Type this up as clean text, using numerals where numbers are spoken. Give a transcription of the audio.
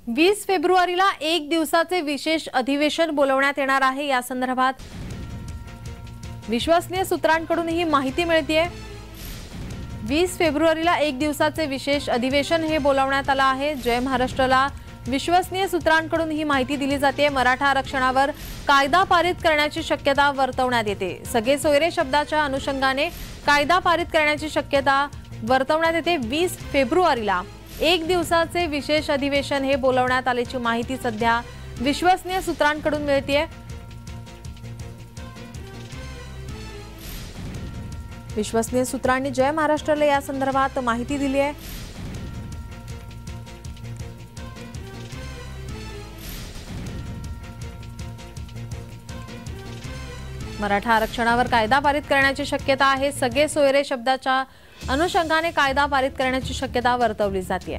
20 फेब्रुवारीला एक दिवसाचे विशेष अधिवेशन बोलवण्यात येणार आहे। या संदर्भात विश्वसनीय सूत्रांकडून ही माहिती मिळतेय। 20 फेब्रुवारीला एक दिवसाचे विशेष अधिवेशन हे बोलवण्यात आले आहे। जय महाराष्ट्रला विश्वसनीय सूत्रांकडून ही माहिती दिली जाते। मराठा आरक्षणावर कायदा पारित करण्याची शक्यता वर्तवण्यात येते। सगळे सोयरे शब्दाच्या अनुषंगाने कायदा पारित करण्याची शक्यता वर्तवण्यात येते। 20 फेब्रुवारीला एक दिवसाचे विशेष अधिवेशन हे बोलवण्यात आल्याची माहिती सध्या विश्वसनीय सूत्रांकडून मिळतेय। विश्वसनीय सूत्रांनी जय महाराष्ट्रला या संदर्भात माहिती दिली आहे। मराठा आरक्षणावर कायदा पारित करण्याची शक्यता आहे। सगळे सोयरे शब्दाच्या अनुषंगाने कायदा पारित करण्याची शक्यता वर्तवली जाते।